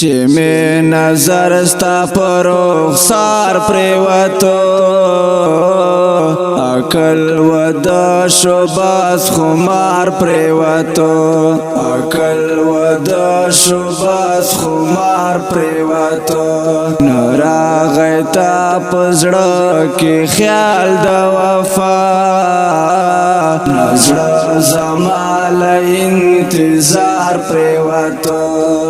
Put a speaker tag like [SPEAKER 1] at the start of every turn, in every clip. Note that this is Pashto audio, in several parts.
[SPEAKER 1] چې می نظر ستا پر رخسار پریوتو عقل ودا شو باز خمار پریوتو عقل ودا شو باز خمار پریوتو نراغی تا پزړه کې خیال د وفا نزړه زمال انتظار پریوتو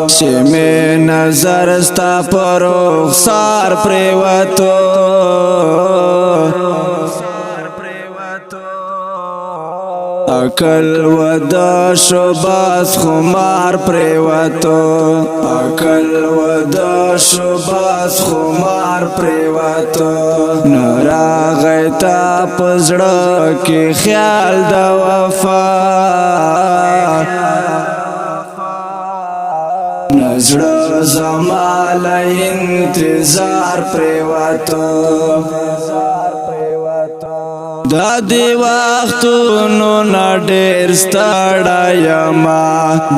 [SPEAKER 1] چې می نظر ستا پر رخسار پریوتو عقل ودا شو باز خمار پریوتو عقل ودا شو باز خمار پریوتو نراغی تا پزړه کې خیال د وفا نزړه زمال انتظار پریوتو دا دی وختونو نا ډېر ستړی یما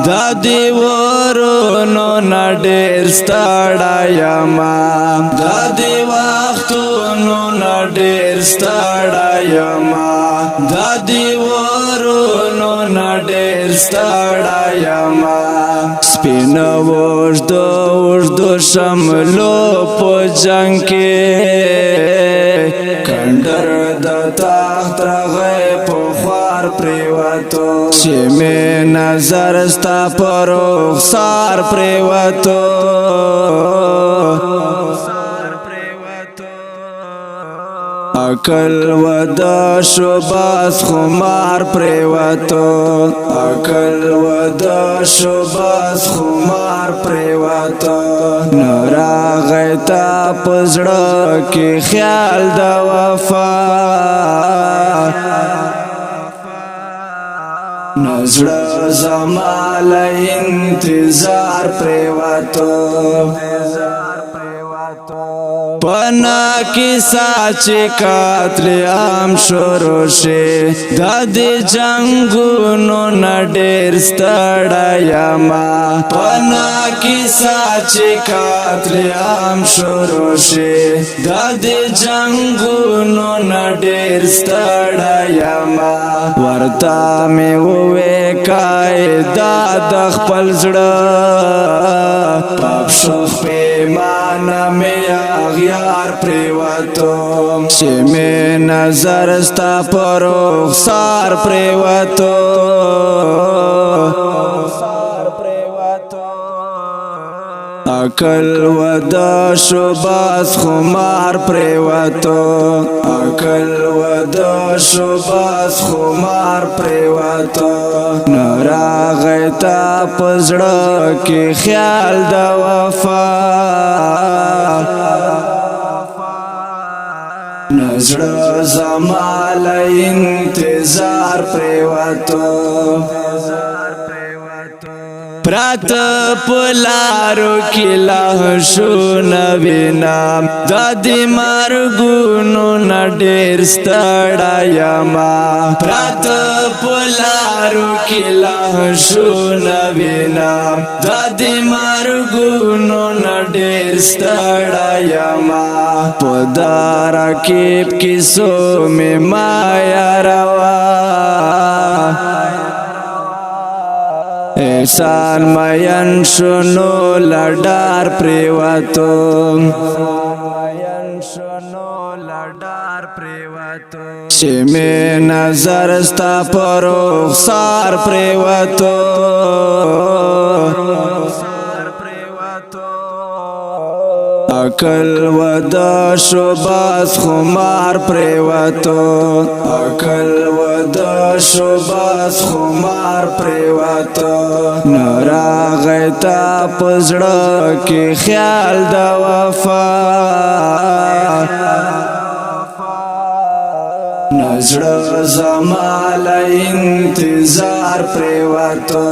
[SPEAKER 1] دا دی ورونو نا ډېر ستړی یما دا دی وختونو نا ډېر ستړی یما دا دی ورونو نا ډېر ستړی یما سپین وژدو شملو په جنګ کې کندر د تخت راغی په خوار پریوتو چې می نظر ستا پر رخسار پریوتو عقل ودا شو باز خمار پریوتو عقل ودا شو باز خمار پریوتو نراغی تا پزړه کې خیال د وفا نزړه زمال انتظار پریوتو پنا کیسا چې قتل عام شروع شي د دې جنگونو نه ډېر ستړی یما پنا کیسا چې قتل عام شروع شي د دې جنگونو نه ډېر ستړی یما ورته مې ووې قاعده د خپل زړه پاپ شو پیمانه مې اغیار پریوتو چې می نظر ستا پر رخسار پریوتو عقل ودا شو باز خمار پریوتو عقل ودا شو باز خمار پریوتو نراغی تا پزړه کې خیال د وفا نزړه زمال انتظار پریوتو پرات پلارو کې لاښونه وینم د دې مرګونو نه ډېر ستړی یما پرات پلارو کې لاښونه وینم د دې مرګونو نه ډېر ستړی یما په داره کې کیسو مې ما یاروا احسان مین شنو لډار پریوتو چې می نظر ستا پر رخسار پریوتو عقل ودا شو باز خمار پریوتو عقل ودا شو باز خمار پریوتو نراغی تا پزړه کې خیال د وفا نزړه زمال انتظار پریوتو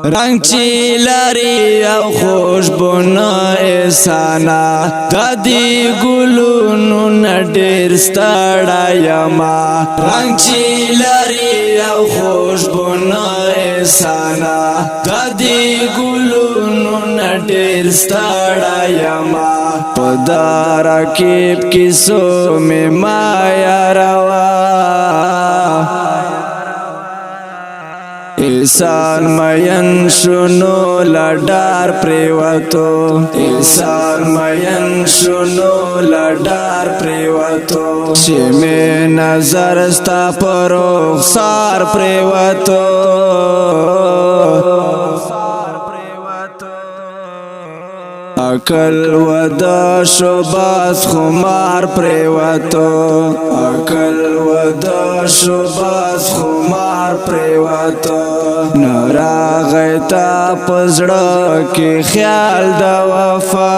[SPEAKER 1] رنگ چی لري او خوشبونه احسانا د دې ګلونو نه ډېر ستړی یما رنگ چی لري او خوشبونه احسانا دادی گلونو نډیر ستړی یما پدار کیب کیسو می مایا روا احسان مین شنو لډار پریوتو احسان مین شنو لډار پریوتو چې می نظر ستا پر رخسار پریوتو عقل ودا شباس خمار پریوتو عقل ودا شباس خمار پریوتو نراغیتا پزړه کې خیال د وفا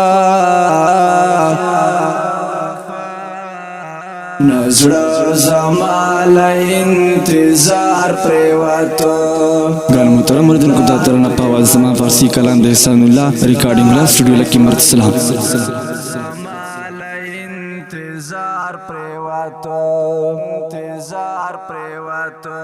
[SPEAKER 1] نزړه زمال انتظار پریوتو
[SPEAKER 2] ګران محترم مردن کو دا ترانه په आवाज سما فارسی کلام د احسان الله ریکارډینګ لا سټوډیو لکی مرت سلام
[SPEAKER 1] انتظار پریوتو انتظار پریوتو